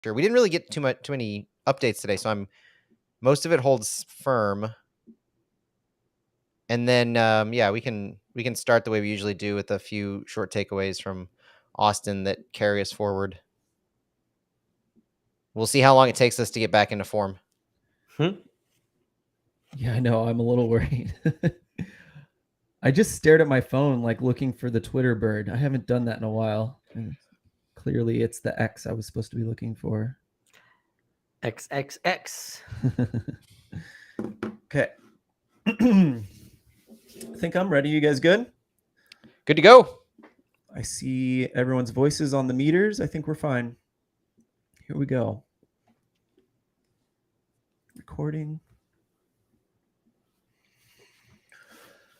Sure. We didn't really get too many updates today, so most of it holds firm. And then we can start the way we usually do with a few short takeaways from Austin that carry us forward. We'll see how long it takes us to get back into form. Yeah, I know. I'm a little worried. I just stared at my phone like looking for the Twitter bird. I haven't done that in a while. And clearly it's the X I was supposed to be looking for. XXX. Okay. I think I'm ready. You guys good? Good to go. I see everyone's voices on the meters. I think we're fine. Here we go. Recording.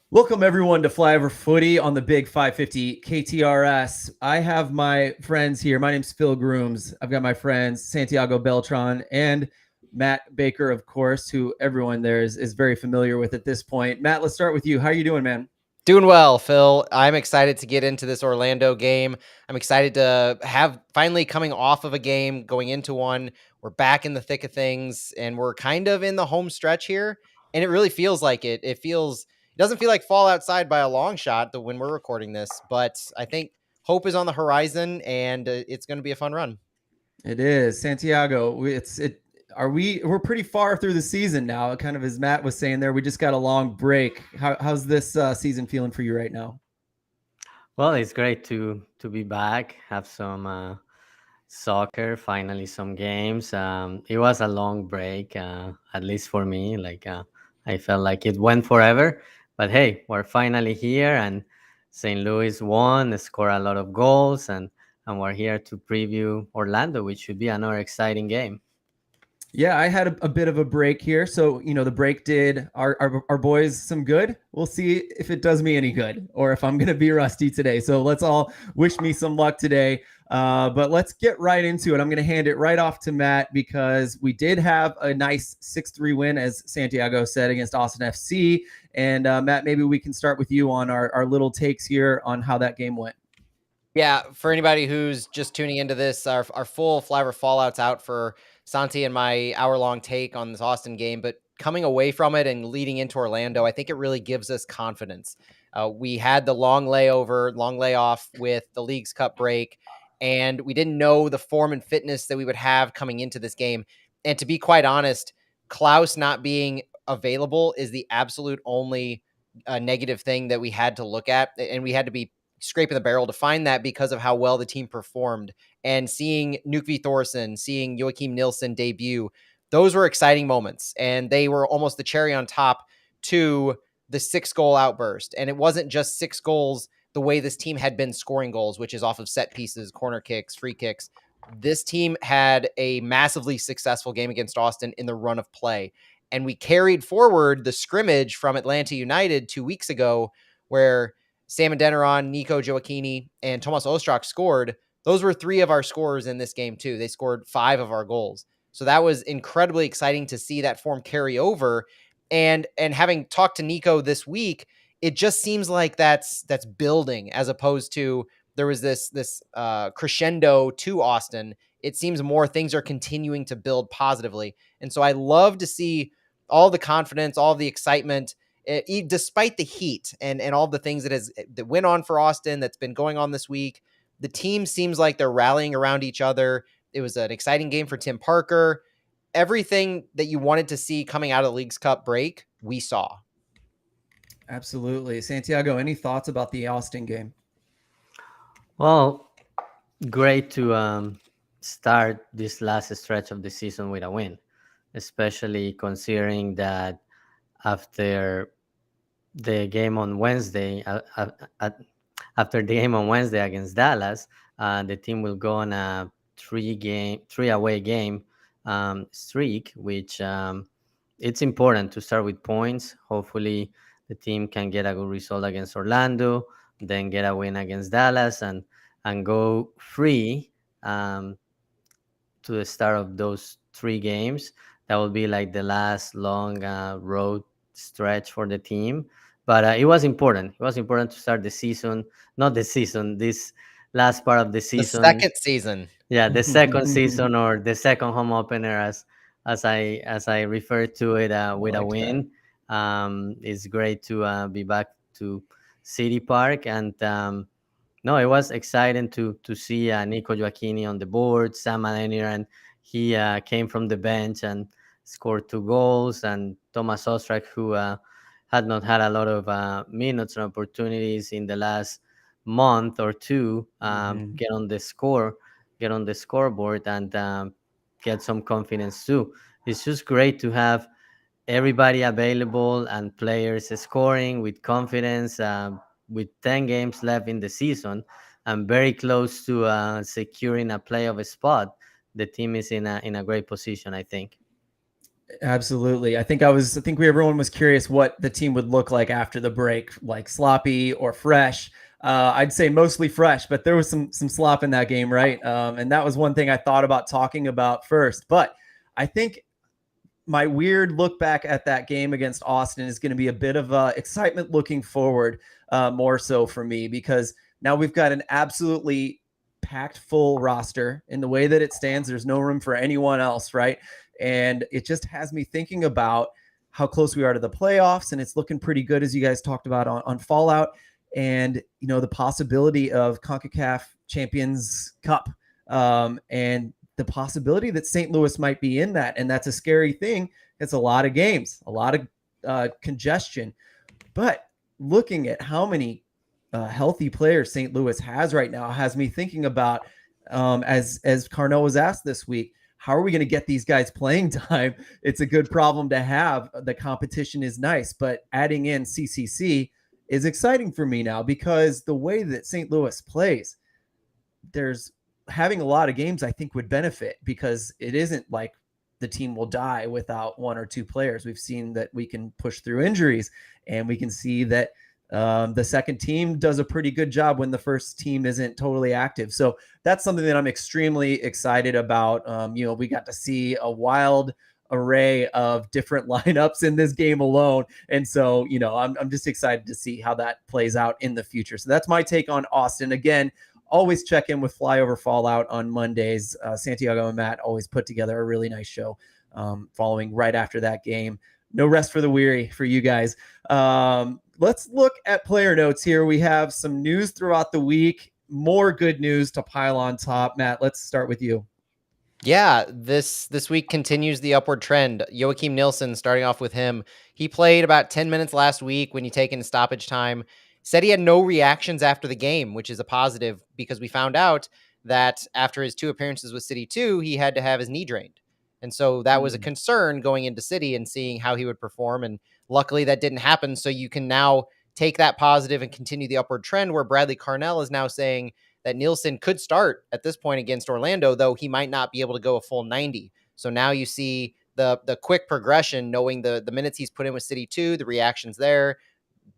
Welcome everyone to Flyover Footy on the Big 550 KTRS. I have my friends here. My name's Phil Grooms. I've got my friends Santiago Beltran and Matt Baker, of course, who everyone there is very familiar with at this point. Matt, let's start with you. How are you doing, man? Doing well, Phil. I'm excited to get into this Orlando game. I'm excited to have finally coming off of a game, going into one. We're back in the thick of things, and we're kind of in the home stretch here. And it really feels like it. It doesn't feel like fall outside by a long shot when we're recording this, but I think hope is on the horizon, and it's going to be a fun run. It is. Santiago, we're pretty far through the season now, kind of as Matt was saying there. We just got a long break. How's this season feeling for you right now? Well, it's great to be back, have some soccer, finally some games. It was a long break, at least for me. I felt like it went forever, but hey, we're finally here, and St. Louis won, scored a lot of goals, and we're here to preview Orlando, which should be another exciting game. Yeah, I had a bit of a break here. So, the break did our boys some good. We'll see if it does me any good or if I'm going to be rusty today. So let's all wish me some luck today. But let's get right into it. I'm going to hand it right off to Matt because we did have a nice 6-3 win, as Santiago said, against Austin FC. And Matt, maybe we can start with you on our little takes here on how that game went. Yeah, for anybody who's just tuning into this, our full Flyover Fallout's out for Santi and my hour-long take on this Austin game, but coming away from it and leading into Orlando, I think it really gives us confidence. We had the long layoff with the Leagues Cup break, and we didn't know the form and fitness that we would have coming into this game. And to be quite honest, Klaus not being available is the absolute only negative thing that we had to look at, and we had to be scraping the barrel to find that because of how well the team performed. And seeing Knut Thorsen, seeing Joachim Nilsson debut, those were exciting moments. And they were almost the cherry on top to the 6-goal outburst. And it wasn't just 6 goals the way this team had been scoring goals, which is off of set pieces, corner kicks, free kicks. This team had a massively successful game against Austin in the run of play. And we carried forward the scrimmage from Atlanta United 2 weeks ago, where Sam Adeniran, Nico Gioacchini, and Tomas Ostrak scored. Those were 3 of our scorers in this game too. They scored 5 of our goals. So that was incredibly exciting to see that form carry over. And having talked to Nico this week, it just seems like that's building, as opposed to there was this crescendo to Austin. It seems more things are continuing to build positively. And so I love to see all the confidence, all the excitement, despite the heat and all the things that went on for Austin that's been going on this week. The team seems like they're rallying around each other. It was an exciting game for Tim Parker. Everything that you wanted to see coming out of the Leagues Cup break, we saw. Absolutely. Santiago, any thoughts about the Austin game? Well, great to start this last stretch of the season with a win, especially considering that after the game on Wednesday, after the game on Wednesday against Dallas, the team will go on a 3 away game streak, which it's important to start with points. Hopefully, the team can get a good result against Orlando, then get a win against Dallas, and go free to the start of those 3 games. That will be like the last long road stretch for the team. But it was important. It was important to start the season, not the season, this last part of the season. The second season. Yeah, the second season or the second home opener, as I refer to it, with a like that. win. It's great to be back to City Park, and no, it was exciting to see Nico Joachini on the board. Sam Adeniran, he came from the bench and scored 2 goals, and Thomas Ostrak, who had not had a lot of minutes and opportunities in the last month or two, Mhm. get on the scoreboard, and get some confidence too. It's just great to have everybody available and players scoring with confidence, with 10 games left in the season and very close to securing a playoff spot. The team is in a great position, I think. Absolutely. I think everyone was curious what the team would look like after the break, like sloppy or fresh. I'd say mostly fresh, but there was some slop in that game, right? And that was one thing I thought about talking about first. But I think my weird look back at that game against Austin is going to be a bit of excitement looking forward, more so for me, because now we've got an absolutely packed full roster. In the way that it stands, there's no room for anyone else, right? And it just has me thinking about how close we are to the playoffs, and it's looking pretty good, as you guys talked about on Fallout, and the possibility of CONCACAF Champions Cup, and the possibility that St. Louis might be in that. And that's a scary thing. It's a lot of games, a lot of congestion. But looking at how many healthy players St. Louis has right now has me thinking about, as Carnell was asked this week, how are we going to get these guys playing time? It's a good problem to have. The competition is nice, but adding in CCC is exciting for me now, because the way that St. Louis plays, there's having a lot of games I think would benefit, because it isn't like the team will die without one or two players. We've seen that we can push through injuries, and we can see that the second team does a pretty good job when the first team isn't totally active. So that's something that I'm extremely excited about. We got to see a wild array of different lineups in this game alone. And so, I'm just excited to see how that plays out in the future. So that's my take on Austin. Again, always check in with Flyover Fallout on Mondays. Santiago and Matt always put together a really nice show following right after that game. No rest for the weary for you guys. Let's look at player notes here. We have some news throughout the week, more good news to pile on top. Matt, let's start with you. Yeah, this week continues the upward trend. Joachim Nilsson, starting off with him. He played about 10 minutes last week when you take in stoppage time. Said he had no reactions after the game, which is a positive, because we found out that after his 2 appearances with City 2, he had to have his knee drained. And so that was a concern going into City and seeing how he would perform. And luckily that didn't happen. So you can now take that positive and continue the upward trend, where Bradley Carnell is now saying that Nilsson could start at this point against Orlando, though he might not be able to go a full 90. So now you see the quick progression, knowing the minutes he's put in with City 2, the reactions there,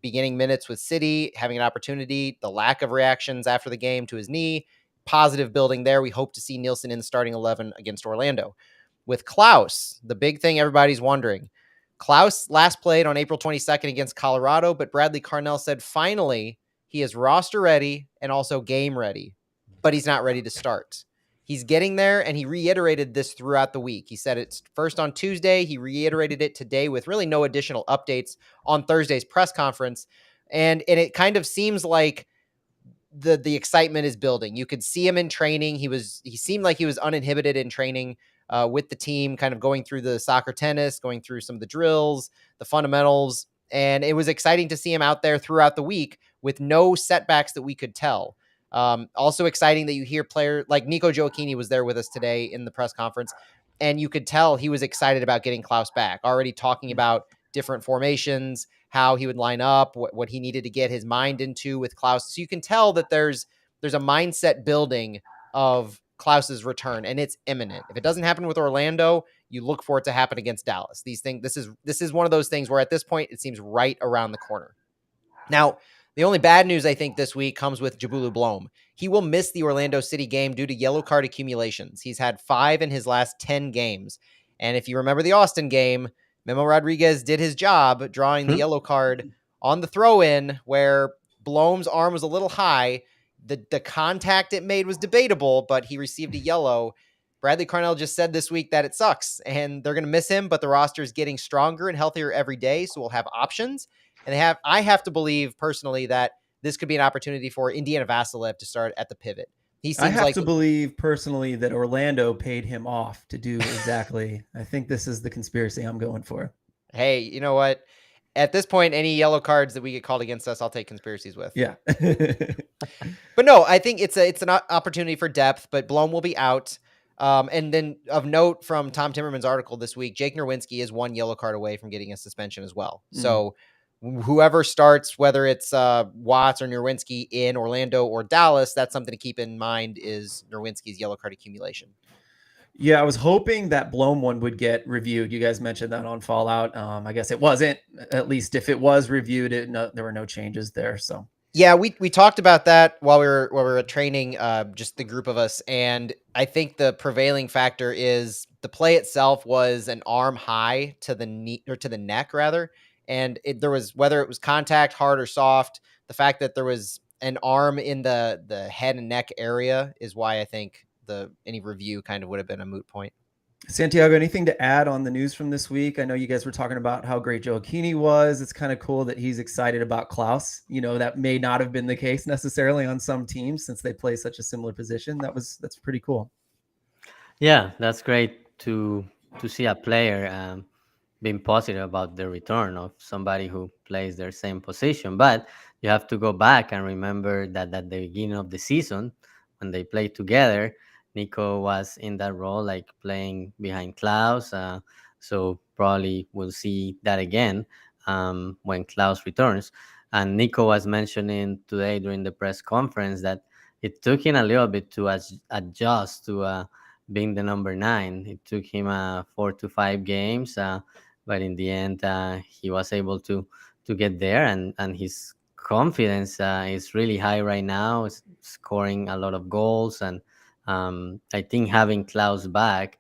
beginning minutes with City, having an opportunity, the lack of reactions after the game to his knee, positive building there. We hope to see Nilsson in the starting 11 against Orlando. With Klaus, the big thing everybody's wondering, Klaus last played on April 22nd against Colorado, but Bradley Carnell said finally he is roster ready and also game ready, but he's not ready to start. He's getting there, and he reiterated this throughout the week. He said it's first on Tuesday. He reiterated it today with really no additional updates on Thursday's press conference. And it kind of seems like the excitement is building. You could see him in training. He seemed like he was uninhibited in training with the team, kind of going through the soccer tennis, going through some of the drills, the fundamentals. And it was exciting to see him out there throughout the week with no setbacks that we could tell. Also exciting that you hear player like Nico Joachini was there with us today in the press conference, and you could tell he was excited about getting Klaus back, already talking about different formations, how he would line up, what he needed to get his mind into with Klaus. So you can tell that there's a mindset building of Klaus's return, and it's imminent. If it doesn't happen with Orlando, you look for it to happen against Dallas. This is one of those things where at this point it seems right around the corner. Now, the only bad news I think this week comes with Jabulu Blom. He will miss the Orlando City game due to yellow card accumulations. He's had 5 in his last 10 games. And if you remember the Austin game, Memo Rodriguez did his job drawing the yellow card on the throw-in where Blom's arm was a little high. the contact it made was debatable, but he received a yellow. Bradley Carnell just said this week that it sucks and they're going to miss him, but the roster is getting stronger and healthier every day. So we'll have options. And I have to believe personally that this could be an opportunity for Indiana Vassilev to start at the pivot. I have to believe personally that Orlando paid him off to do exactly. I think this is the conspiracy I'm going for. Hey, you know what? At this point, any yellow cards that we get called against us, I'll take conspiracies with. Yeah. But no, I think it's an opportunity for depth, but Blom will be out. And then of note from Tom Timmerman's article this week, Jake Nerwinski is one yellow card away from getting a suspension as well. So whoever starts, whether it's Watts or Nerwinski in Orlando or Dallas, that's something to keep in mind is Nerwinski's yellow card accumulation. Yeah, I was hoping that Blom one would get reviewed. You guys mentioned that on Fallout. I guess it wasn't. At least if it was reviewed, there were no changes there. So yeah, we talked about that while we were training, just the group of us, and I think the prevailing factor is the play itself was an arm high to the knee or to the neck rather, and there was, whether it was contact, hard or soft, the fact that there was an arm in the head and neck area is why I think any review kind of would have been a moot point. Santiago, anything to add on the news from this week? I know you guys were talking about how great Gioacchini was. It's kind of cool that he's excited about Klaus. You know, that may not have been the case necessarily on some teams since they play such a similar position. That's pretty cool. Yeah, that's great to see a player being positive about the return of somebody who plays their same position. But you have to go back and remember that at the beginning of the season, when they played together, Nico was in that role, like playing behind Klaus. So probably we'll see that again when Klaus returns. And Nico was mentioning today during the press conference that it took him a little bit to adjust to being the number 9. It took him 4 to 5 games, but in the end, he was able to get there, and his confidence is really high right now. He's scoring a lot of goals, and I think having Klaus back,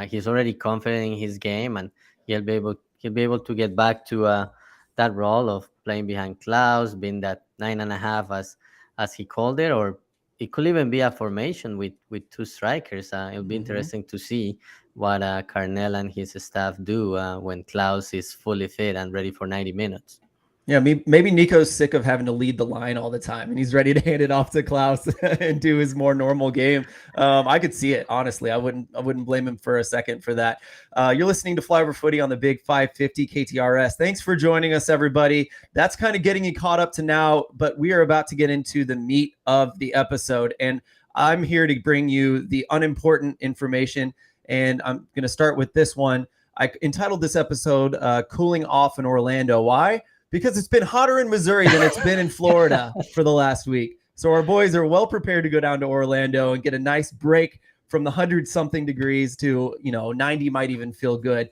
he's already confident in his game, and he'll be able to get back to that role of playing behind Klaus, being that 9.5 as he called it, or it could even be a formation with 2 strikers. It'll be interesting to see what Carnell and his staff do when Klaus is fully fit and ready for 90 minutes. Yeah, maybe Nico's sick of having to lead the line all the time, and he's ready to hand it off to Klaus and do his more normal game. I could see it, honestly. I wouldn't blame him for a second for that. You're listening to Flyover Footy on the Big 550 KTRS. Thanks for joining us, everybody. That's kind of getting you caught up to now, but we are about to get into the meat of the episode, and I'm here to bring you the unimportant information, and I'm going to start with this one. I entitled this episode Cooling Off in Orlando. Why? Because it's been hotter in Missouri than it's been in Florida for the last week. So our boys are well prepared to go down to Orlando and get a nice break from the 100-something degrees to, 90 might even feel good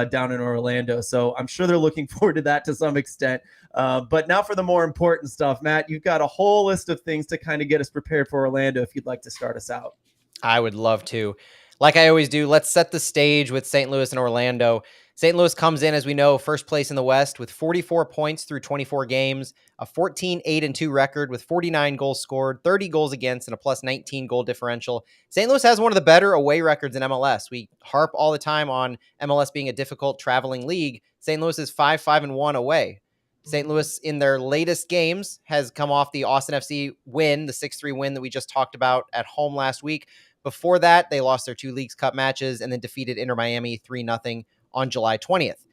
down in Orlando. So I'm sure they're looking forward to that to some extent. But now for the more important stuff, Matt, you've got a whole list of things to kind of get us prepared for Orlando if you'd like to start us out. I would love to. Like I always do, let's set the stage with St. Louis and Orlando. St. Louis comes in, as we know, first place in the West with 44 points through 24 games, a 14-8-2 record with 49 goals scored, 30 goals against, and a plus 19 goal differential. St. Louis has one of the better away records in MLS. We harp all the time on MLS being a difficult traveling league. St. Louis is 5-5-1 away. St. Louis, in their latest games, has come off the Austin FC win, the 6-3 win that we just talked about at home last week. Before that, they lost their 2 Leagues Cup matches and then defeated Inter Miami 3-0 on July 20th.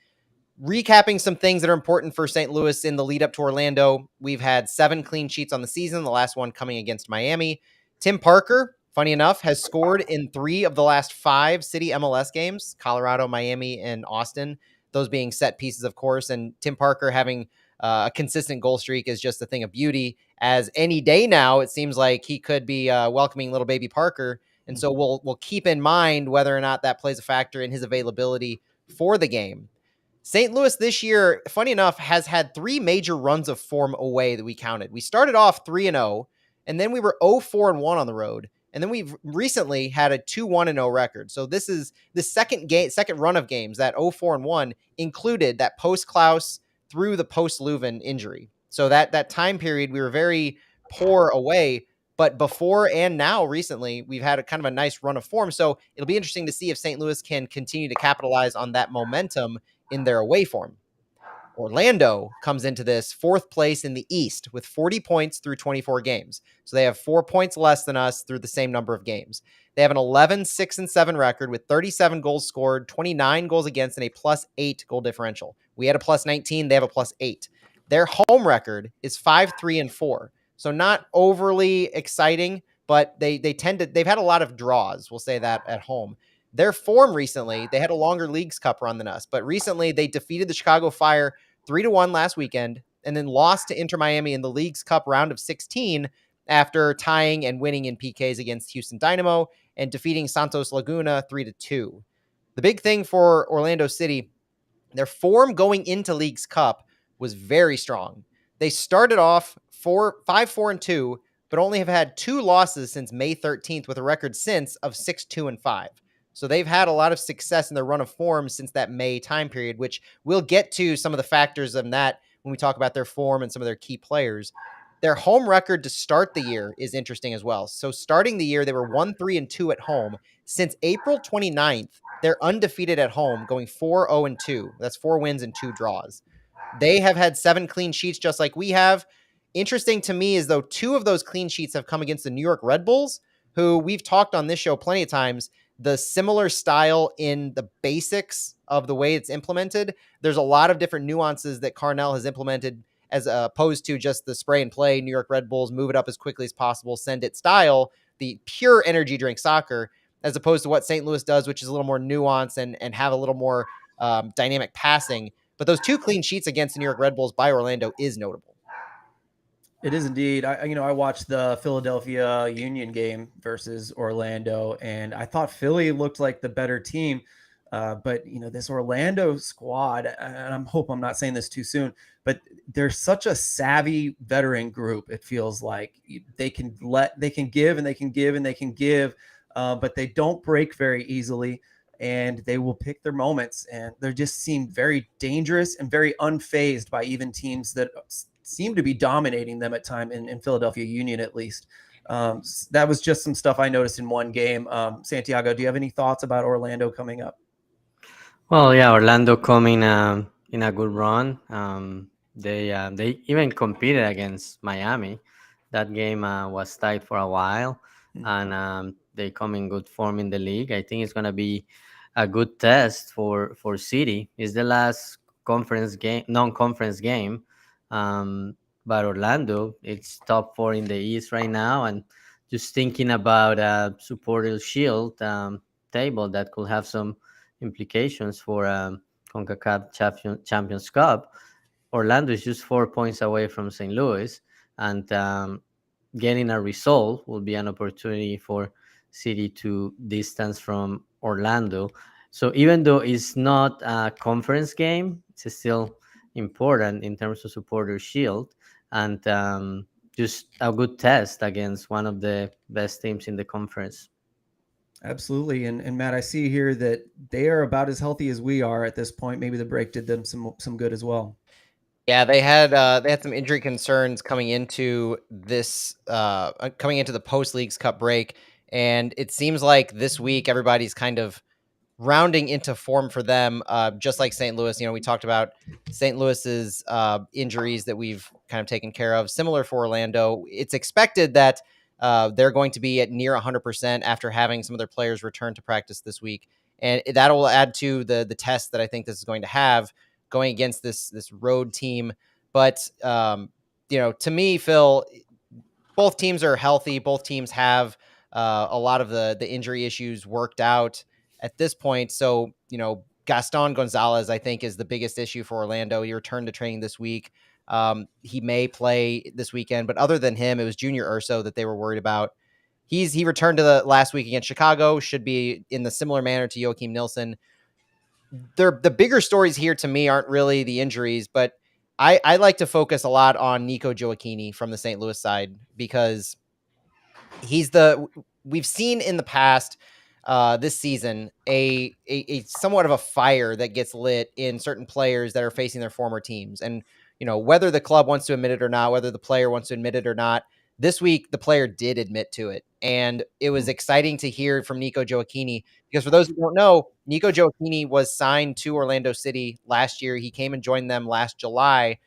Recapping some things that are important for St. Louis in the lead up to Orlando, we've had 7 clean sheets on the season, the last one coming against Miami. Tim Parker, funny enough, has scored in 3 of the last 5 city MLS games, Colorado, Miami, and Austin, those being set pieces, of course. And Tim Parker having a consistent goal streak is just a thing of beauty, as any day now, it seems like he could be welcoming little baby Parker. And so we'll keep in mind whether or not that plays a factor in his availability for the game. St. Louis this year, funny enough, has had 3 major runs of form away that we counted. We started off 3-0, and then we were 0-4-1 on the road. And then we've recently had a 2-1-0 record. So this is the second run of games. That 0-4-1 included that post-Klaus through the post-Leuven injury. So that time period, we were very poor away. But before and now recently, we've had a kind of a nice run of form. So it'll be interesting to see if St. Louis can continue to capitalize on that momentum in their away form. Orlando comes into this 4th place in the East with 40 points through 24 games. So they have 4 points less than us through the same number of games. They have an 11-6-7 record with 37 goals scored, 29 goals against, and a +8 goal differential. We had a +19. They have a +8. Their home record is 5-3-4. So not overly exciting, but they've had a lot of draws. We'll say that at home. Their form recently, they had a longer Leagues Cup run than us, but recently they defeated the Chicago Fire 3-1 last weekend and then lost to Inter Miami in the Leagues Cup round of 16 after tying and winning in PKs against Houston Dynamo and defeating Santos Laguna 3-2. The big thing for Orlando City, their form going into Leagues Cup was very strong. They started off 5-4-2, but only have had 2 losses since May 13th with a record since of 6-2-5. So they've had a lot of success in their run of form since that May time period, which we'll get to some of the factors of that when we talk about their form and some of their key players. Their home record to start the year is interesting as well. So starting the year, they were 1-3-2 at home. Since April 29th, they're undefeated at home, going 4-0-2. That's 4 wins and 2 draws. They have had 7 clean sheets just like we have. Interesting to me is though 2 of those clean sheets have come against the New York Red Bulls, who we've talked on this show plenty of times. The similar style in the basics of the way it's implemented. There's a lot of different nuances that Carnell has implemented as opposed to just the spray and play New York Red Bulls, move it up as quickly as possible, send it style, the pure energy drink soccer, as opposed to what St. Louis does, which is a little more nuanced and have a little more dynamic passing. But those 2 clean sheets against the New York Red Bulls by Orlando is notable. It is indeed. I watched the Philadelphia Union game versus Orlando, and I thought Philly looked like the better team. But this Orlando squad, and I hope I'm not saying this too soon, but they're such a savvy veteran group. It feels like they can give and they can give and they can give, but they don't break very easily, and they will pick their moments. And they just seem very dangerous and very unfazed by even teams that seem to be dominating them at time in Philadelphia Union, at least. That was just some stuff I noticed in one game. Santiago, do you have any thoughts about Orlando coming up? Well, yeah, Orlando coming in a good run. They even competed against Miami. That game was tied for a while, and they come in good form in the league. I think it's going to be a good test for City. It's the last non-conference game. But Orlando, it's top 4 in the East right now, and just thinking about a supporter shield table that could have some implications for CONCACAF Champions Cup. Orlando is just 4 points away from St. Louis, and getting a result will be an opportunity for City to distance from Orlando. So even though it's not a conference game, it's still important in terms of supporter shield, and just a good test against one of the best teams in the conference. Absolutely. And Matt, I see here that they are about as healthy as we are at this point. Maybe the break did them some good as well. Yeah, they had some injury concerns coming into this coming into the post Leagues Cup break, and it seems like this week everybody's kind of rounding into form for them, just like St. Louis. We talked about St. Louis's injuries that we've kind of taken care of. Similar for Orlando, it's expected that they're going to be at near 100% after having some of their players return to practice this week, and that will add to the test that I think this is going to have going against this road team. But to me, Phil, both teams are healthy. Both teams have a lot of the injury issues worked out at this point. So, Gaston Gonzalez, I think, is the biggest issue for Orlando. He returned to training this week. He may play this weekend, but other than him, it was Junior Urso that they were worried about. He returned to the last week against Chicago, should be in the similar manner to Joachim Nilsson. The bigger stories here to me aren't really the injuries, but I like to focus a lot on Nico Gioacchini from the St. Louis side, because we've seen in the past this season a somewhat of a fire that gets lit in certain players that are facing their former teams. And, whether the club wants to admit it or not, whether the player wants to admit it or not, This week, the player did admit to it. And it was exciting to hear from Nico Gioacchini because for those who don't know, Nico Gioacchini was signed to Orlando City last year. He came and joined them last July,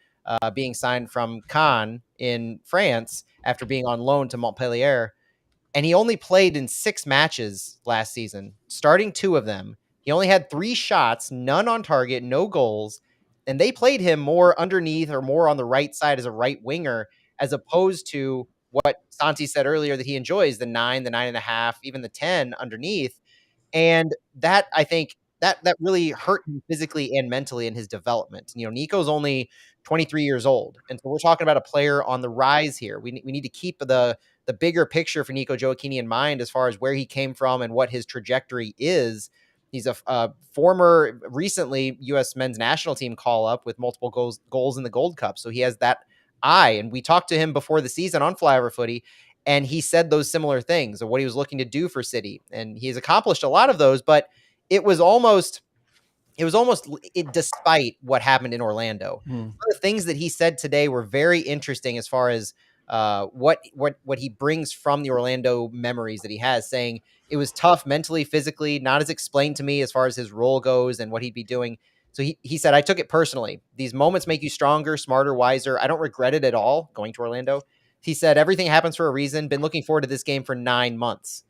being signed from Caen in France after being on loan to Montpellier. And he only played in 6 matches last season, starting 2 of them. He only had 3 shots, none on target, no goals. And they played him more underneath or more on the right side as a right winger, as opposed to what Santi said earlier that he enjoys the 9, the 9.5, even the 10 underneath. And that, I think, that really hurt him physically and mentally in his development. Nico's only 23 years old. And so we're talking about a player on the rise here. We need to keep the bigger picture for Nico Gioacchini in mind as far as where he came from and what his trajectory is. He's a former, recently U.S. men's national team call-up with multiple goals in the Gold Cup. So he has that eye. And we talked to him before the season on Flyover Footy, and he said those similar things of what he was looking to do for City. And he's accomplished a lot of those, but it was almost despite what happened in Orlando. One of the things that he said today were very interesting as far as what he brings from the Orlando memories that he has, saying it was tough mentally, physically, not as explained to me as far as his role goes and what he'd be doing. So he said, I took it personally. These moments make you stronger, smarter, wiser. I don't regret it at all going to Orlando. He said, everything happens for a reason. Been looking forward to this game for 9 months.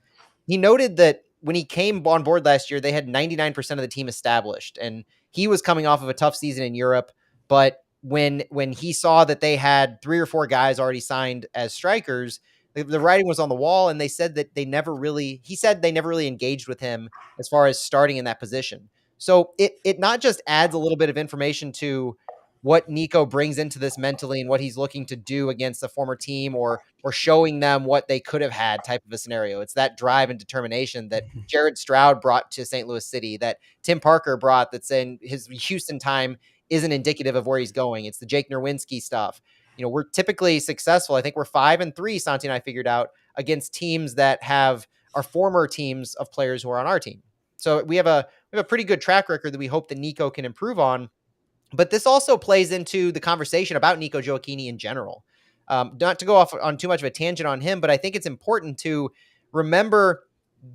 He noted that when he came on board last year, they had 99% of the team established, and he was coming off of a tough season in Europe. But when he saw that they had 3 or 4 guys already signed as strikers, the writing was on the wall, and they said that they never really engaged with him as far as starting in that position. So it not just adds a little bit of information to what Nico brings into this mentally and what he's looking to do against a former team or showing them what they could have had type of a scenario. It's that drive and determination that Jared Stroud brought to St. Louis City, that Tim Parker brought, that's in his Houston time isn't indicative of where he's going. It's the Jake Nerwinski stuff. We're typically successful. I think we're 5-3, Santi and I figured out, against teams that are former teams of players who are on our team. So we have a pretty good track record that we hope that Nico can improve on. But this also plays into the conversation about Nico Gioacchini in general. Not to go off on too much of a tangent on him, but I think it's important to remember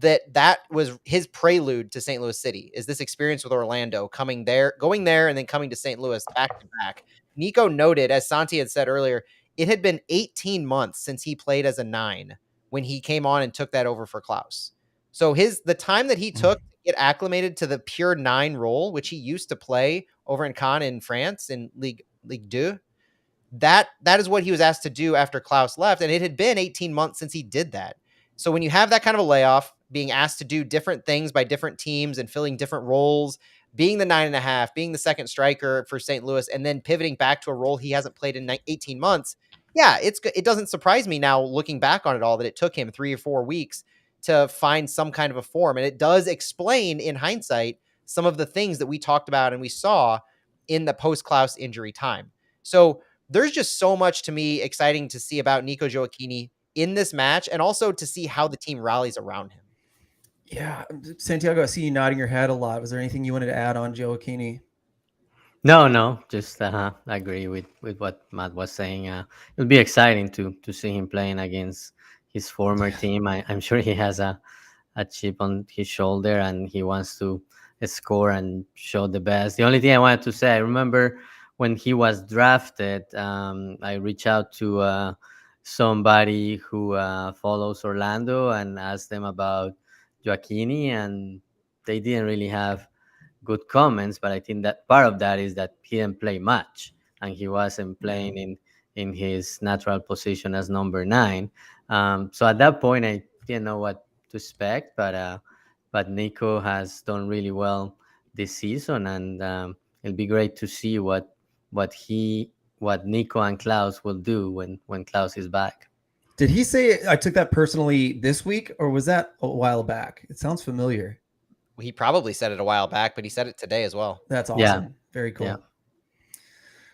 that was his prelude to St. Louis City, is this experience with Orlando, going there, and then coming to St. Louis back to back. Nico noted, as Santi had said earlier, it had been 18 months since he played as a 9 when he came on and took that over for Klaus. So the time that he took to get acclimated to the pure 9 role, which he used to play over in Caen in France in Ligue 2, that is what he was asked to do after Klaus left. And it had been 18 months since he did that. So when you have that kind of a layoff, being asked to do different things by different teams and filling different roles, being the 9.5, being the second striker for St. Louis, and then pivoting back to a role he hasn't played in 18 months. Yeah, it doesn't surprise me now looking back on it all that it took him 3 or 4 weeks to find some kind of a form. And it does explain in hindsight some of the things that we talked about and we saw in the post-Klaus injury time. So there's just so much to me exciting to see about Nico Gioacchini in this match, and also to see how the team rallies around him. Yeah, Santiago, I see you nodding your head a lot. Was there anything you wanted to add on Gioacchini? No, just I agree with what Matt was saying. It'll be exciting to see him playing against his former team. I'm sure he has a chip on his shoulder and he wants to score and show the best. The only thing I wanted to say, I remember when he was drafted, I reached out to somebody who follows Orlando and asked them about Gioacchini, and they didn't really have good comments. But I think that part of that is that he didn't play much and he wasn't playing in his natural position as number 9. So at that point, I didn't know what to expect. But Nico has done really well this season, and it'll be great to see what Nico and Klaus will do when Klaus is back. Did he say I took that personally this week, or was that a while back? It sounds familiar. He probably said it a while back, but he said it today as well. That's awesome. Yeah. Very cool. Yeah.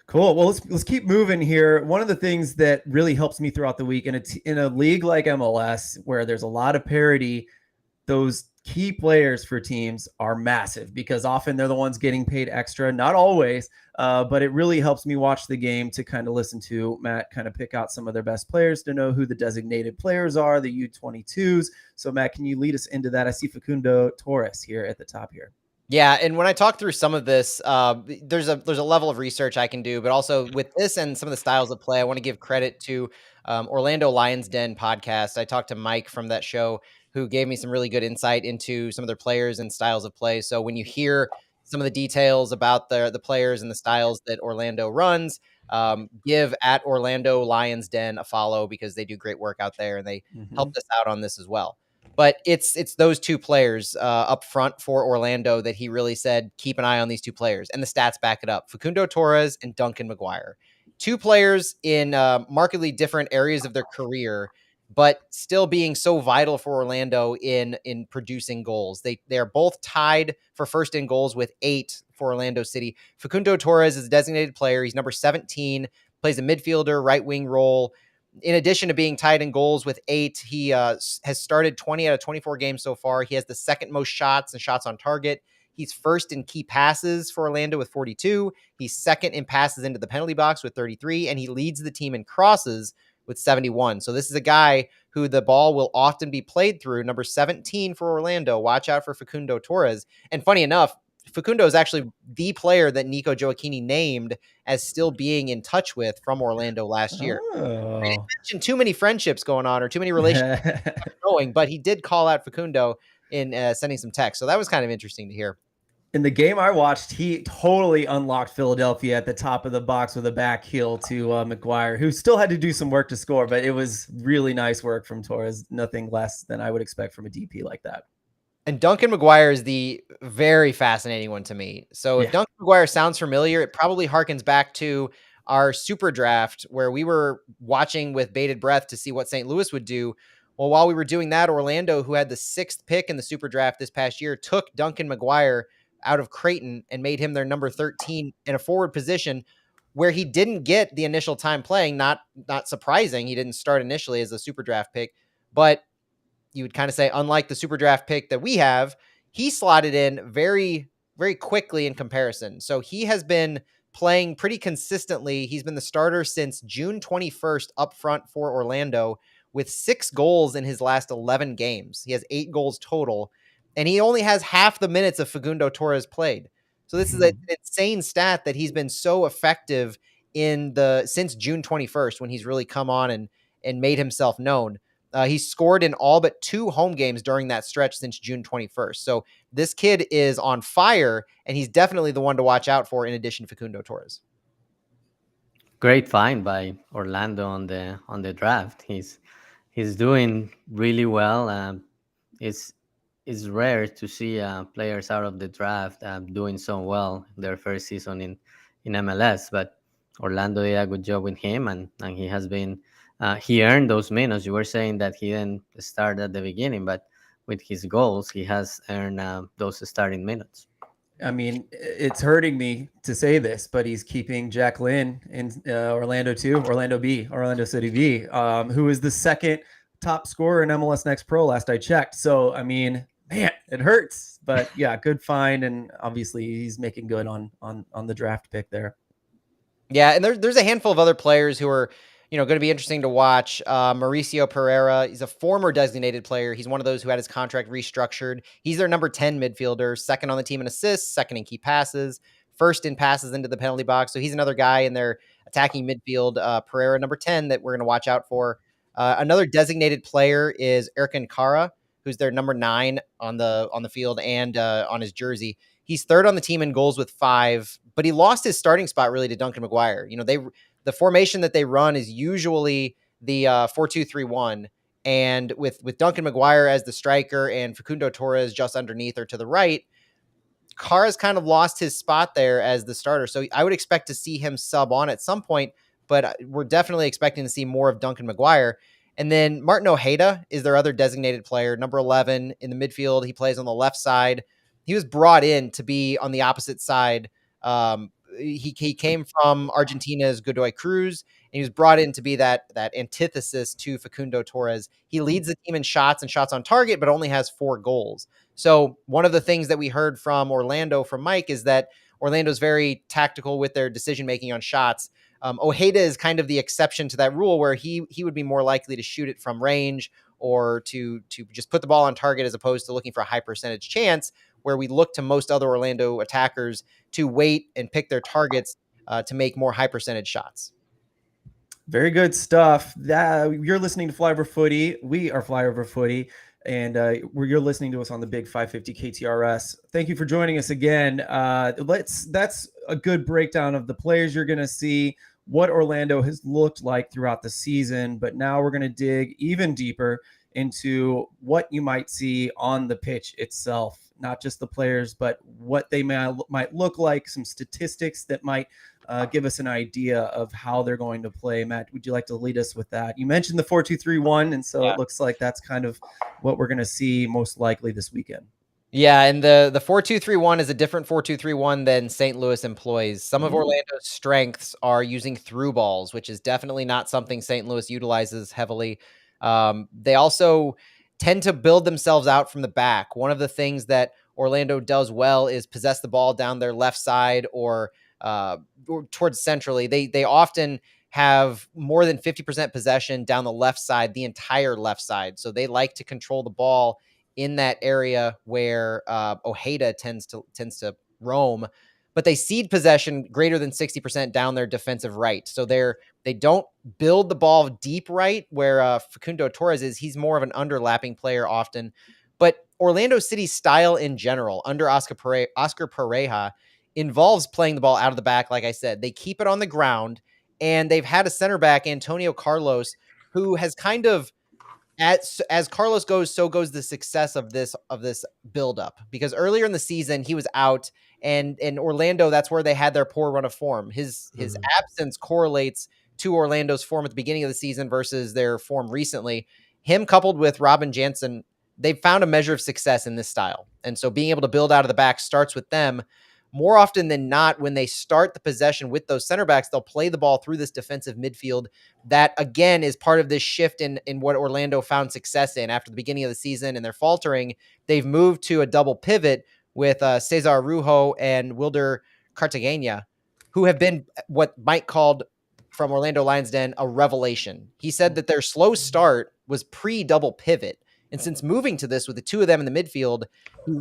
Cool. Well, let's keep moving here. One of the things that really helps me throughout the week in a league like MLS, where there's a lot of parity, those key players for teams are massive because often they're the ones getting paid extra, not always, but it really helps me watch the game to kind of listen to Matt kind of pick out some of their best players to know who the designated players are, the U22s. So Matt, can you lead us into that? I see Facundo Torres here at the top here. Yeah, and when I talk through some of this, there's a level of research I can do, but also with this and some of the styles of play, I want to give credit to Orlando Lions Den podcast. I talked to Mike from that show who gave me some really good insight into some of their players and styles of play. So when you hear some of the details about the players and the styles that Orlando runs, give at Orlando Lions Den a follow because they do great work out there and they helped us out on this as well. But it's those two players up front for Orlando that he really said, keep an eye on these two players. And the stats back it up. Facundo Torres and Duncan McGuire. Two players in markedly different areas of their career, but still being so vital for Orlando in producing goals. They are both tied for first in goals with 8 for Orlando City. Facundo Torres is a designated player. He's number 17, plays a midfielder, right wing role. In addition to being tied in goals with 8, he has started 20 out of 24 games so far. He has the second most shots and shots on target. He's first in key passes for Orlando with 42. He's second in passes into the penalty box with 33, and he leads the team in crosses with 71. So this is a guy who the ball will often be played through. Number 17 for Orlando. Watch out for Facundo Torres. And funny enough, Facundo is actually the player that Nico Gioacchini named as still being in touch with from Orlando last year. Oh. I didn't mention too many friendships going on or too many relationships going, but he did call out Facundo in sending some text. So that was kind of interesting to hear. In the game I watched, he totally unlocked Philadelphia at the top of the box with a back heel to McGuire, who still had to do some work to score, but it was really nice work from Torres. Nothing less than I would expect from a DP like that. And Duncan McGuire is the very fascinating one to me. So if Duncan McGuire sounds familiar, it probably harkens back to our super draft where we were watching with bated breath to see what St. Louis would do. Well, while we were doing that, Orlando, who had the 6th pick in the super draft this past year, took Duncan McGuire out of Creighton and made him their number 13 in a forward position where he didn't get the initial time playing. Not surprising. He didn't start initially as a super draft pick, but you would kind of say, unlike the super draft pick that we have, he slotted in very, very quickly in comparison. So he has been playing pretty consistently. He's been the starter since June 21st up front for Orlando with 6 goals in his last 11 games. He has 8 goals total, and he only has half the minutes of Facundo Torres played. So this is an insane stat that he's been so effective since June 21st when he's really come on and made himself known. He scored in all but 2 home games during that stretch since June 21st. So this kid is on fire, and he's definitely the one to watch out for in addition to Facundo Torres. Great find by Orlando on the draft. He's doing really well. It's rare to see players out of the draft doing so well their first season in MLS, but Orlando did a good job with him, and he has been he earned those minutes. You were saying that he didn't start at the beginning, but with his goals, he has earned those starting minutes. I mean, it's hurting me to say this, but he's keeping Jack Lynn in Orlando City B, who is the second top scorer in MLS Next Pro last I checked. So, I mean, man, it hurts, but yeah, good find. And obviously he's making good on the draft pick there. Yeah. And there's a handful of other players who are, going to be interesting to watch. Mauricio Pereira, he's a former designated player. He's one of those who had his contract restructured. He's their number 10 midfielder, second on the team in assists, second in key passes, first in passes into the penalty box. So he's another guy in their attacking midfield, Pereira, number 10, that we're going to watch out for. Another designated player is Erkan Kara, who's their number 9 on the field and on his jersey. He's third on the team in goals with 5, but he lost his starting spot really to Duncan McGuire. The formation that they run is usually the 4-2-3-1. And with Duncan McGuire as the striker and Facundo Torres just underneath or to the right, Kara's kind of lost his spot there as the starter. So I would expect to see him sub on at some point, but we're definitely expecting to see more of Duncan McGuire. And then Martin Ojeda is their other designated player, number 11 in the midfield. He plays on the left side. He was brought in to be on the opposite side he came from Argentina's Godoy Cruz, and he was brought in to be that antithesis to Facundo Torres. He leads the team in shots and shots on target, but only has 4 goals. So one of the things that we heard from Orlando, from Mike, is that Orlando's very tactical with their decision making on shots. Ojeda is kind of the exception to that rule, where he would be more likely to shoot it from range or to just put the ball on target, as opposed to looking for a high percentage chance, where we look to most other Orlando attackers to wait and pick their targets to make more high percentage shots. Very good stuff. You're listening to Flyover Footy. We are Flyover Footy, and you're listening to us on the Big 550 KTRS. Thank you for joining us again. That's a good breakdown of the players you're going to see, what Orlando has looked like throughout the season. But now we're going to dig even deeper into what you might see on the pitch itself, not just the players, but what they might look like, some statistics that might give us an idea of how they're going to play. Matt, would you like to lead us with that? You mentioned the 4-2-3-1, and so It looks like that's kind of what we're going to see most likely this weekend. Yeah, and the 4-2-3-1 is a different 4-2-3-1 than St. Louis employs. Some of Orlando's strengths are using through balls, which is definitely not something St. Louis utilizes heavily. They also tend to build themselves out from the back. One of the things that Orlando does well is possess the ball down their left side or towards centrally. They often have more than 50% possession down the left side, the entire left side. So they like to control the ball in that area where Ojeda tends to roam, but they cede possession greater than 60% down their defensive right. So they don't build the ball deep right where Facundo Torres is. He's more of an underlapping player often. But Orlando City's style in general, under Oscar Pareja, involves playing the ball out of the back. Like I said, they keep it on the ground, and they've had a center back, Antonio Carlos, who has kind of, as Carlos goes, so goes the success of this buildup. Because earlier in the season, he was out, and in Orlando, that's where they had their poor run of form. His absence correlates to Orlando's form at the beginning of the season versus their form recently. Him coupled with Robin Jansen, they've found a measure of success in this style. And so being able to build out of the back starts with them. More often than not, when they start the possession with those center backs, they'll play the ball through this defensive midfield. That, again, is part of this shift in what Orlando found success in after the beginning of the season, and they're faltering. They've moved to a double pivot with Cesar Araujo and Wilder Cartagena, who have been what Mike called, from Orlando Lions Den, a revelation. He said that their slow start was pre-double pivot. And since moving to this with the two of them in the midfield,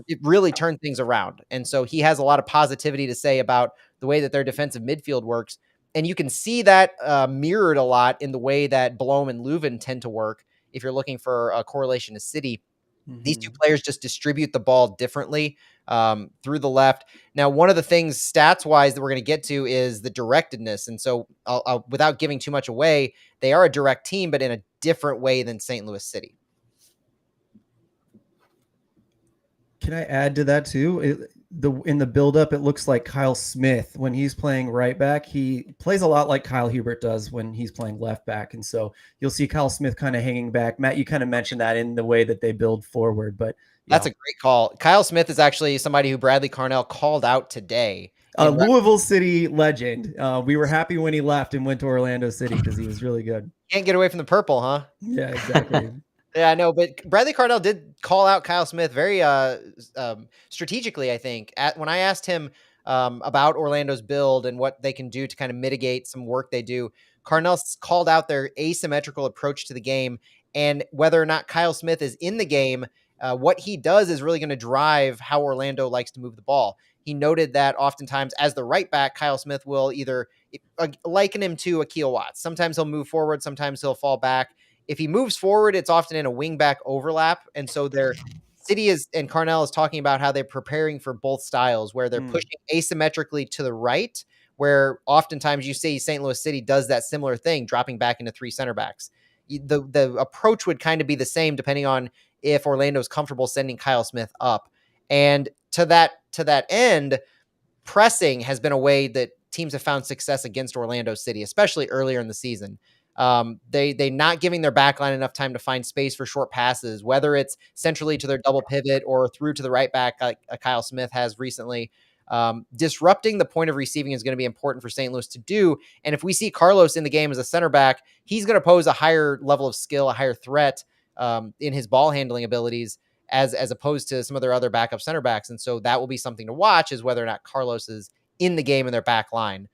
it really turned things around. And so he has a lot of positivity to say about the way that their defensive midfield works. And you can see that mirrored a lot in the way that Blom and Leuven tend to work. If you're looking for a correlation to City, these two players just distribute the ball differently through the left. Now, one of the things stats-wise that we're going to get to is the directedness. And so without giving too much away, they are a direct team, but in a different way than St. Louis City. Can I add to that too? In the buildup, it looks like Kyle Smith, when he's playing right back, he plays a lot like Kyle Hubert does when he's playing left back. And so you'll see Kyle Smith kind of hanging back. Matt, you kind of mentioned that in the way that they build forward, but that's a great call. Kyle Smith is actually somebody who Bradley Carnell called out today. A Louisville City legend. We were happy when he left and went to Orlando City because he was really good. Can't get away from the purple, huh? Yeah, exactly. Yeah, I know, but Bradley Carnell did call out Kyle Smith very strategically, I think. When I asked him about Orlando's build and what they can do to kind of mitigate some work they do, Carnell called out their asymmetrical approach to the game, and whether or not Kyle Smith is in the game, what he does is really going to drive how Orlando likes to move the ball. He noted that oftentimes as the right back, Kyle Smith will either liken him to Akil Watts. Sometimes he'll move forward, sometimes he'll fall back. If he moves forward, it's often in a wing back overlap. And so City and Carnell is talking about how they're preparing for both styles, where they're pushing asymmetrically to the right, where oftentimes you see St. Louis City does that similar thing, dropping back into 3 center backs. The approach would kind of be the same depending on if Orlando's comfortable sending Kyle Smith up. And to that end, pressing has been a way that teams have found success against Orlando City, especially earlier in the season. They not giving their backline enough time to find space for short passes, whether it's centrally to their double pivot or through to the right back like Kyle Smith has recently. Disrupting the point of receiving is going to be important for St. Louis to do. And if we see Carlos in the game as a center back, he's going to pose a higher level of skill, a higher threat in his ball handling abilities as opposed to some of their other backup center backs. And so that will be something to watch, is whether or not Carlos is in the game in their back line.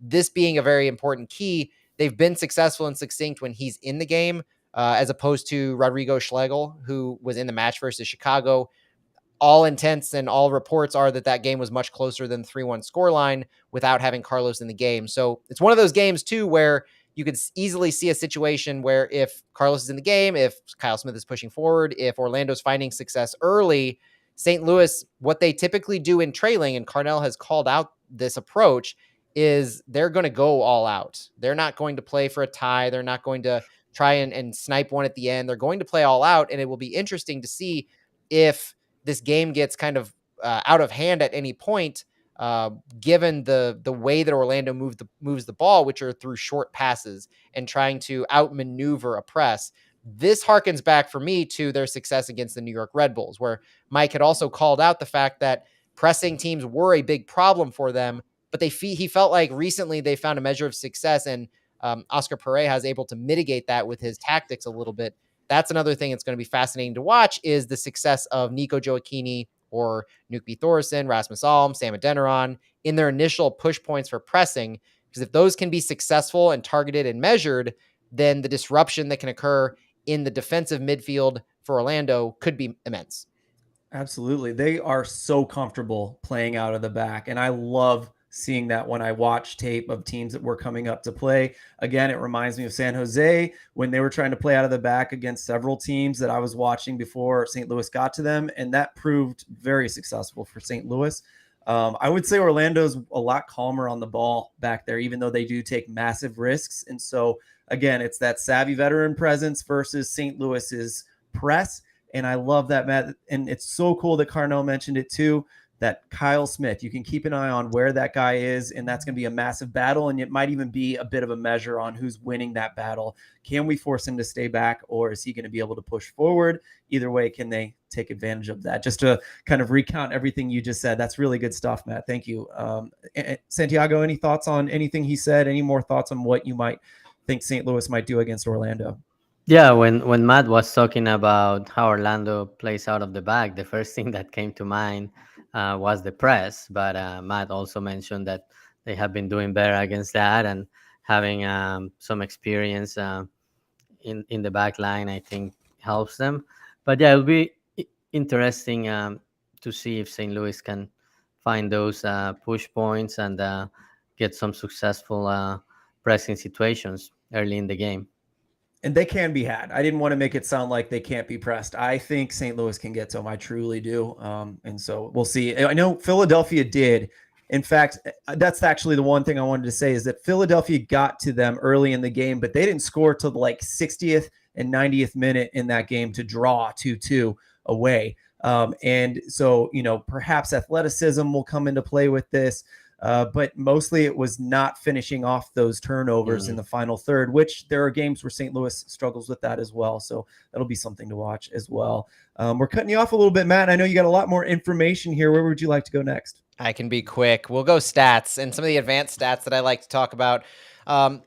This being a very important key. They've been successful and succinct when he's in the game, as opposed to Rodrigo Schlegel, who was in the match versus Chicago. All intents and all reports are that game was much closer than the 3-1 scoreline without having Carlos in the game. So it's one of those games too, where you could easily see a situation where if Carlos is in the game, if Kyle Smith is pushing forward, if Orlando's finding success early, St. Louis, what they typically do in trailing, and Carnell has called out this approach, is they're going to go all out. They're not going to play for a tie. They're not going to try and snipe one at the end. They're going to play all out. And it will be interesting to see if this game gets kind of out of hand at any point, given the way that Orlando moves the ball, which are through short passes and trying to outmaneuver a press. This harkens back for me to their success against the New York Red Bulls, where Mike had also called out the fact that pressing teams were a big problem for them, but he felt like recently they found a measure of success, and Oscar Pareja is able to mitigate that with his tactics a little bit. That's another thing that's going to be fascinating to watch, is the success of Nico Gioacchini or Knutby Thorson, Rasmus Alm, Sam Adeniran in their initial push points for pressing. Because if those can be successful and targeted and measured, then the disruption that can occur in the defensive midfield for Orlando could be immense. Absolutely. They are so comfortable playing out of the back. And I love seeing that when I watch tape of teams that were coming up to play. Again, it reminds me of San Jose when they were trying to play out of the back against several teams that I was watching before St. Louis got to them. And that proved very successful for St. Louis. I would say Orlando's a lot calmer on the ball back there, even though they do take massive risks. And so, again, it's that savvy veteran presence versus St. Louis's press. And I love that, Matt. And it's so cool that Carnell mentioned it too, that Kyle Smith, you can keep an eye on where that guy is, and that's going to be a massive battle. And it might even be a bit of a measure on who's winning that battle. Can we force him to stay back, or is he going to be able to push forward? Either way, can they take advantage of that? Just to kind of recount everything you just said. That's really good stuff, Matt. Thank you. Santiago, any thoughts on anything he said? Any more thoughts on what you might think St. Louis might do against Orlando? Yeah, when Matt was talking about how Orlando plays out of the back, the first thing that came to mind was the press. But Matt also mentioned that they have been doing better against that, and having some experience in the back line, I think, helps them. But yeah, it'll be interesting to see if St. Louis can find those push points and get some successful pressing situations early in the game. And they can be had. I didn't want to make it sound like they can't be pressed. I think St. Louis can get to them. I truly do. And so we'll see. I know Philadelphia did. In fact, that's actually the one thing I wanted to say, is that Philadelphia got to them early in the game, but they didn't score till the 60th and 90th minute in that game to draw 2-2 away. And so, perhaps athleticism will come into play with this. But mostly it was not finishing off those turnovers in the final third, which there are games where St. Louis struggles with that as well. So that'll be something to watch as well. We're cutting you off a little bit, Matt. I know you got a lot more information here. Where would you like to go next? I can be quick. We'll go stats and some of the advanced stats that I like to talk about.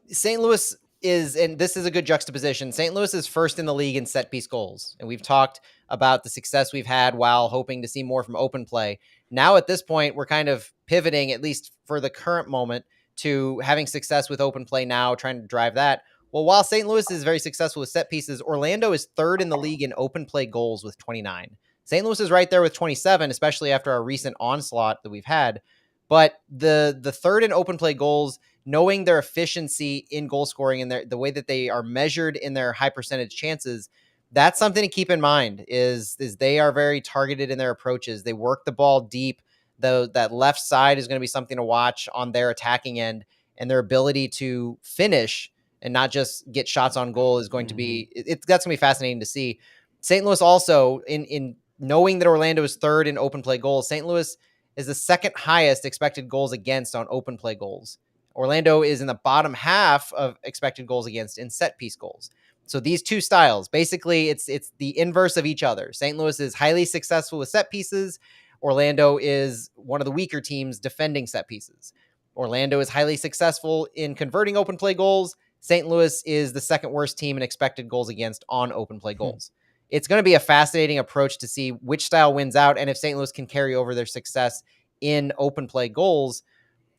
St. Louis is, and this is a good juxtaposition, St. Louis is first in the league in set piece goals. And we've talked about the success we've had while hoping to see more from open play. Now at this point, we're kind of pivoting, at least for the current moment, to having success with open play now, trying to drive that. Well, while St. Louis is very successful with set pieces, Orlando is third in the league in open play goals with 29. St. Louis is right there with 27, especially after our recent onslaught that we've had. But the third in open play goals, knowing their efficiency in goal scoring and the way that they are measured in their high percentage chances, that's something to keep in mind, is they are very targeted in their approaches. They work the ball deep. Though that left side is going to be something to watch on their attacking end, and their ability to finish and not just get shots on goal is going to be, that's going to be fascinating to see. St. Louis also, in knowing that Orlando is third in open play goals, St. Louis is the second highest expected goals against on open play goals. Orlando is in the bottom half of expected goals against in set piece goals. So these two styles, basically it's the inverse of each other. St. Louis is highly successful with set pieces. Orlando is one of the weaker teams defending set pieces. Orlando is highly successful in converting open play goals. St. Louis is the second worst team in expected goals against on open play goals. It's going to be a fascinating approach to see which style wins out and if St. Louis can carry over their success in open play goals.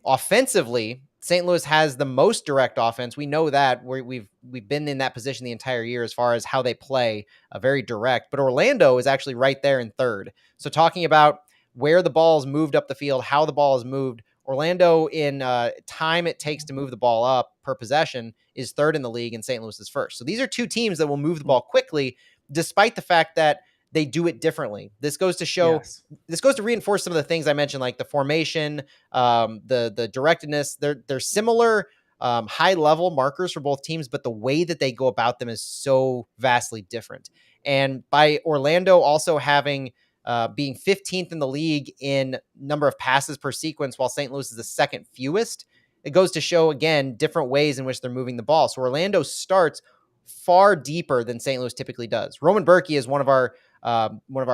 Offensively, St. Louis has the most direct offense. We know that we've been in that position the entire year as far as how they play, very direct. But Orlando is actually right there in third. So talking about where the ball is moved up the field, how the ball is moved, Orlando in time it takes to move the ball up per possession is third in the league, and St. Louis is first. So these are two teams that will move the ball quickly, despite the fact that they do it differently. This goes to show, this goes to reinforce some of the things I mentioned, like the formation, the directedness. They're similar high level markers for both teams, but the way that they go about them is so vastly different. And by Orlando also having being 15th in the league in number of passes per sequence, while St. Louis is the second fewest, it goes to show, again, different ways in which they're moving the ball. So Orlando starts far deeper than St. Louis typically does. Roman Berkey is one of our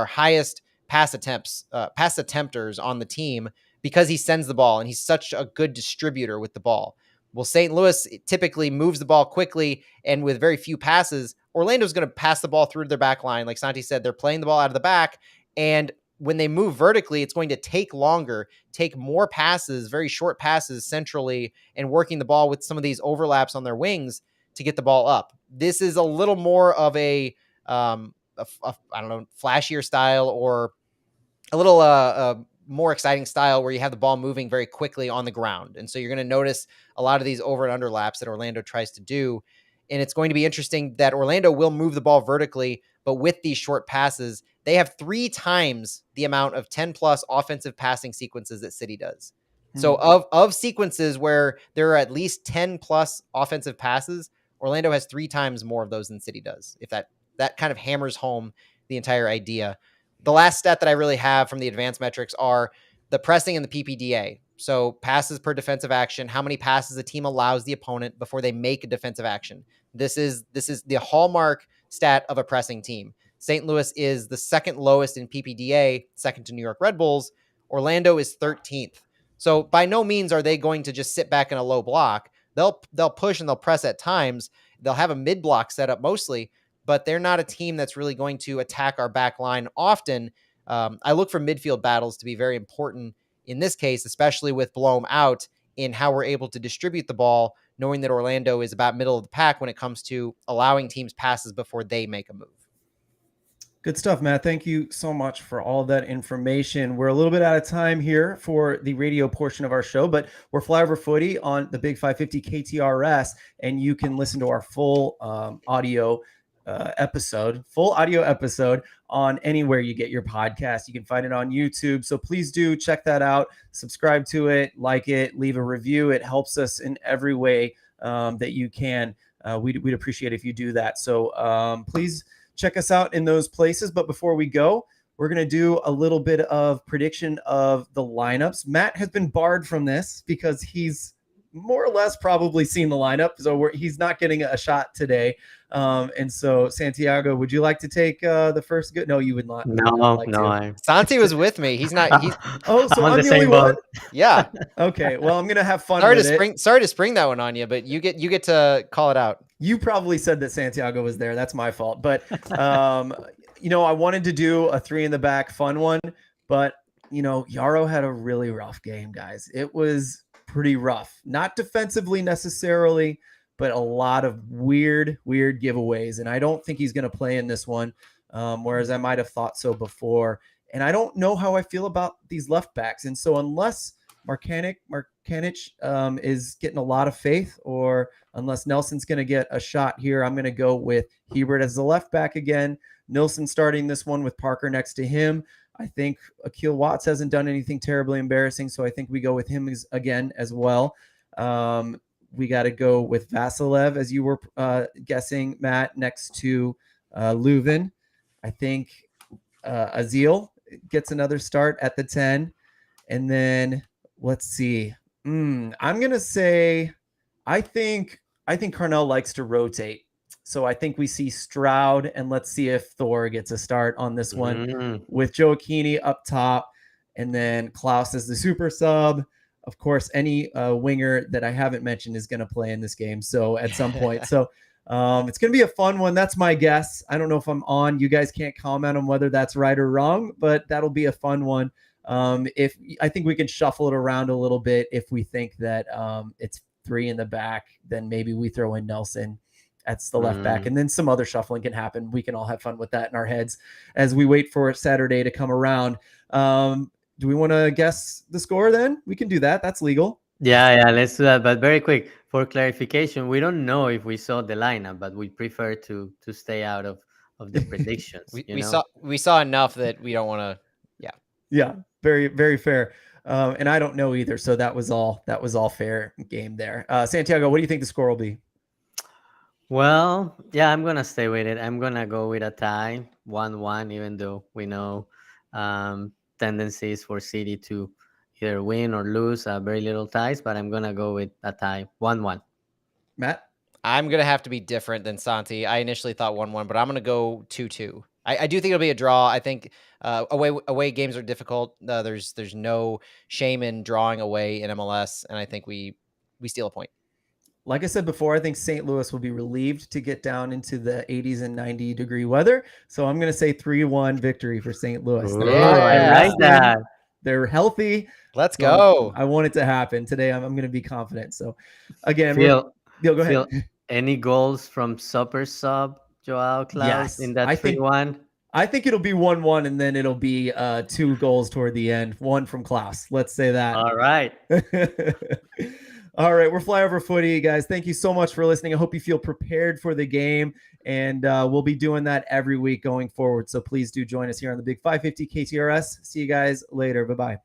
highest pass attempters on the team because he sends the ball and he's such a good distributor with the ball. Well, St. Louis typically moves the ball quickly and with very few passes. Orlando's going to pass the ball through to their back line. Like Santi said, they're playing the ball out of the back. And when they move vertically, it's going to take longer, take more passes, very short passes centrally, and working the ball with some of these overlaps on their wings to get the ball up. This is a little more of a I don't know, flashier style, or a little more exciting style where you have the ball moving very quickly on the ground. And so you're going to notice a lot of these over and under laps that Orlando tries to do. And it's going to be interesting that Orlando will move the ball vertically, but with these short passes, they have 3 times the amount of 10 plus offensive passing sequences that City does. So of sequences where there are at least 10 plus offensive passes, Orlando has 3 times more of those than City does. If that kind of hammers home the entire idea. The last stat that I really have from the advanced metrics are the pressing and the PPDA. So passes per defensive action, how many passes a team allows the opponent before they make a defensive action. This is the hallmark stat of a pressing team. St. Louis is the second lowest in PPDA, second to New York Red Bulls. Orlando is 13th. So by no means are they going to just sit back in a low block. They'll push and they'll press at times. They'll have a mid block set up mostly, but they're not a team that's really going to attack our back line often. I look for midfield battles to be very important in this case, especially with Blom out, in how we're able to distribute the ball, knowing that Orlando is about middle of the pack when it comes to allowing teams passes before they make a move. Good stuff, Matt. Thank you so much for all that information. We're a little bit out of time here for the radio portion of our show, but we're Flyover Footy on the Big 550 KTRS, and you can listen to our full audio episode on anywhere you get your podcast. You can find it on YouTube. So please do check that out. Subscribe to it, like it, leave a review. It helps us in every way that you can. We'd appreciate if you do that. So please check us out in those places. But before we go, we're going to do a little bit of prediction of the lineups. Matt has been barred from this because he's more or less probably seen the lineup. So he's not getting a shot today. And so, Santiago, would you like to take the first good? No, you would not. No. Santi was with me. He's not. Oh, so I'm the only one? Yeah. Okay. Well, I'm going to have fun Sorry to spring that one on you, but you get to call it out. You probably said that Santiago was there. That's my fault. But, I wanted to do a 3 in the back fun one, but, Yaro had a really rough game, guys. It was pretty rough, not defensively necessarily, but a lot of weird giveaways. And I don't think he's going to play in this one, whereas I might have thought so before. And I don't know how I feel about these left backs. And so unless Markanich is getting a lot of faith, or unless Nelson's going to get a shot here, I'm going to go with Hebert as the left back again. Nilsson starting this one with Parker next to him. I think Akil Watts hasn't done anything terribly embarrassing, so I think we go with him again as well. We got to go with Vasilev, as you were guessing, Matt, next to Leuven. I think Azil gets another start at the 10. And then let's see. I'm going to say I think Carnell likes to rotate. So I think we see Stroud, and let's see if Thor gets a start on this one with Joe Aquini up top. and then Klaus is the super sub. Of course, any winger that I haven't mentioned is going to play in this game. So at some point, so it's going to be a fun one. That's my guess. I don't know if I'm on. You guys can't comment on whether that's right or wrong, but that'll be a fun one. If I think we can shuffle it around a little bit, if we think that it's 3 in the back, then maybe we throw in Nelson. That's the left back. And then some other shuffling can happen. We can all have fun with that in our heads as we wait for Saturday to come around. Do we want to guess the score then? We can do that. That's legal. Yeah, let's do that. But very quick, for clarification, we don't know if we saw the lineup, but we prefer to stay out of the predictions. we saw enough that we don't want to. Yeah. Very, very fair. And I don't know either. So that was all fair game there. Santiago, what do you think the score will be? Well, yeah, I'm going to stay with it. I'm going to go with a tie, 1-1, even though we know tendencies for City to either win or lose, very little ties, but I'm going to go with a tie, 1-1. Matt? I'm going to have to be different than Santi. I initially thought 1-1, but I'm going to go 2-2. I do think it'll be a draw. I think away games are difficult. There's no shame in drawing away in MLS, and I think we steal a point. Like I said before, I think St. Louis will be relieved to get down into the 80s and 90-degree weather. So I'm going to say 3-1 victory for St. Louis. Ooh, I like that. They're healthy. Let's go. I want it to happen today. I'm going to be confident. So again, Phil, go ahead. Phil, any goals from super sub Joao Klaus in that 3-1? I think it'll be 1-1, and then it'll be 2 goals toward the end. 1 from Klaus. Let's say that. All right. All right, we're Flyover Footy, guys. Thank you so much for listening. I hope you feel prepared for the game, and we'll be doing that every week going forward. So please do join us here on the Big 550 KTRS. See you guys later. Bye-bye.